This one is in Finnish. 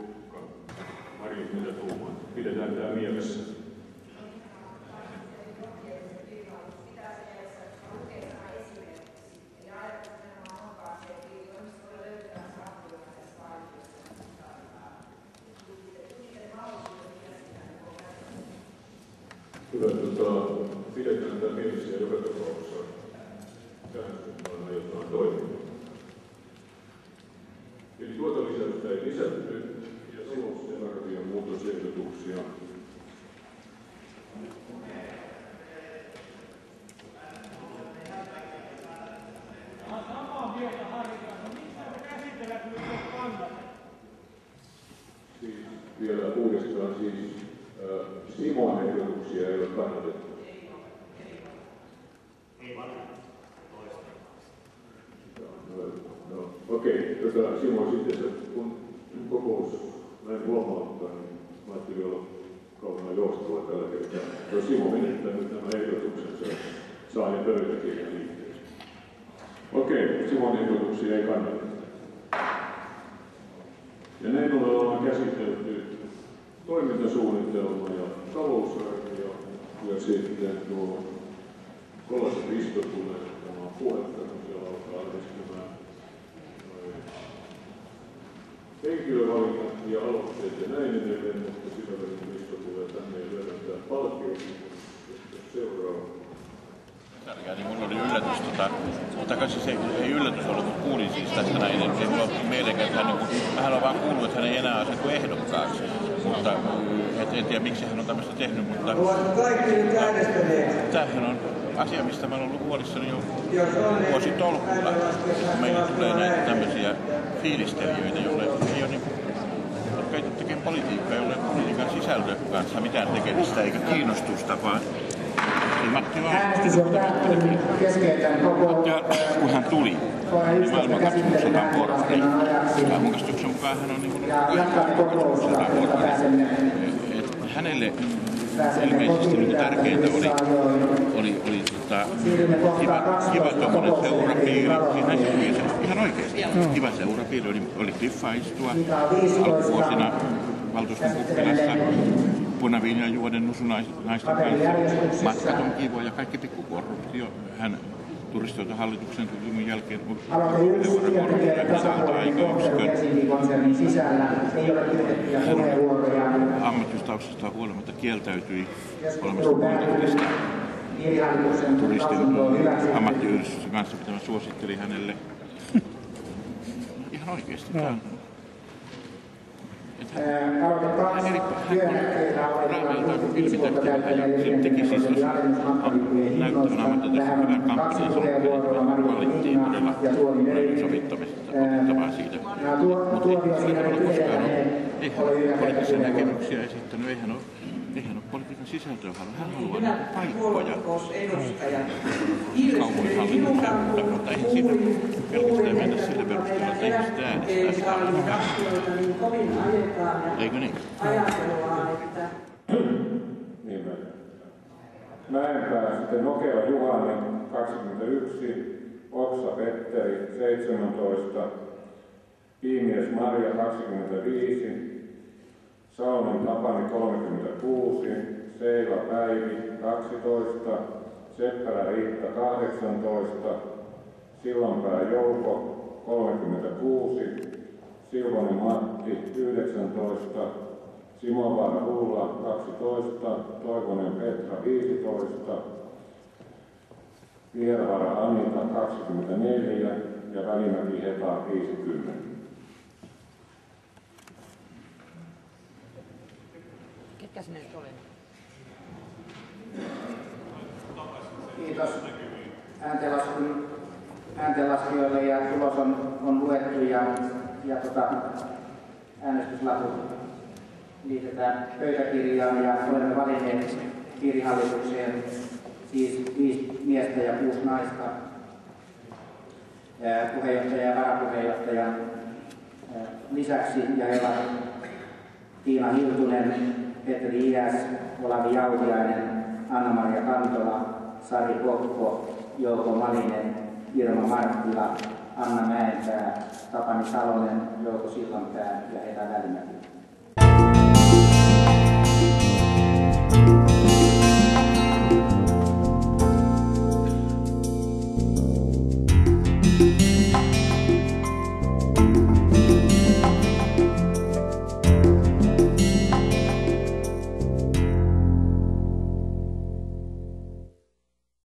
Jukka, Mari, mitä tuumaan? Pidetään tämä mielessä. Hyvä, pidetään tämä mielessä joka tapauksessa tähän suuntaan aiotaan toimia. Eli tuota lisäystä ei lisätty ja tulosten arvion muutosehdotuksia. Samaa mieltä Harri kanssa. Mistä me käsitellään nyt kannat? Siis vielä uudestaan Simon ehdotuksia ei ole kannatettu. Ei varmaan toista. No, okei. Simo sitten, kun kokous näin huomauttaa, niin mä ajattelin olla kauhean joustava tällä kertaa. Jos Simo menettää nyt nämä ehdotuksensa, saa ne pöytäkirjan liitteeseen. Okei, Simon ehdotuksia ei kannata. Ja näin ollaan käsitelty toimintasuunnitelma ja talousarvio ja sitten tuo Kolasen Risto tulee ottamaan puhetta, kun siellä alkaa lähestymään henkilövalinnat ja aloitteet ja näin edelleen, mutta sisällöllinen Risto tulee tänne ja lyödäntää palkkiot, seuraava. Niin mulla oli yllätys, mutta siis ei yllätys ollut, kun kuulin siis tästä näin, niin se mulla on mielenkiintoista, että hän, mähän olen vaan kuullut, että hän ei enää asettu ehdokkaaksi, mutta en tiedä miksi hän on tämmöistä tehnyt, mutta tämähän on asia, mistä mä olen ollut huolissani jo vuositolkulla, kun meille tulee näitä tämmöisiä fiilistelijöitä, joille ei ole niin kuin, jotka ei tekee politiikkaa, jolle politiikan sisältö kanssa mitään tekemistä eikä kiinnostusta, vaan Matti kun hän tuli, niin maailmankatsomus 100 vuorossa, niin maailmankatsomuksessa mukaan hän on niin kuin ollut 100 vuorossa. Hänelle ilmeisesti niin tärkeintä oli kiva tuommoinen seurapiiri. Ihan oikeasti kiva seurapiiri oli Piffa istua alkuvuosina valtuuston kuppilassa. Punaviinia juoden nusunaisten kanssa. Matkat on kivoja, kaikki pikkukorruptio. Hän turistoita hallituksen tulun jälkeen hän ammattiystaustastaan huolimatta kieltäytyi olemasta poliittista turistin ammattiyhdistyksen kanssa, mitä mä suosittelin hänelle. Ihan oikeasti. Hän teki siis näyttävän ammattitaisen hyvän kampanjan, valittiin todella sovittamisesta otettavaa siitä. Mutta ei hän ole koskaan ollut poliittisia näkemyksiä esittänyt, ei hän ole politiikan sisältöä halunnut. Hän haluaa paikkoja kaupunkin hallituksen, mutta eihän siitä pelkästään mennä sillä perusteella, että ihmiset äänestää. Eikö niin? Niinpä. Mäenpää sitten Nokela Juhani 21, Oksa Petteri 17, Piimies Marja 25, Saunen Tapani 36, Seila Päivi 12, Seppälä Riitta 18, Sillanpää Jouko 36, Silvonen Matti 19, Simovaara Ulla 12, Toivonen Petra 15, Viervaara Anita 24 ja Välimäki Heta 50. Ketkä sinne nyt oli? Kiitos ääntenlaskijoille ja tulos on luettu ja äänestyslaput liitetään pöytäkirjaan ja olemme valinneet piirihallitukseen siis 5 miestä ja 6 naista, puheenjohtaja ja varapuheenjohtajan lisäksi, ja he ovat Tiina Hiltunen, Petri Iäs, Olavi Jautiainen, Anna-Maria Kantola, Sari Kokko, Jouko Malinen, Irma Marttila, Anna Mäenpää, Tapani Salonen, Jouko Sillanpää ja Heta Välimäki.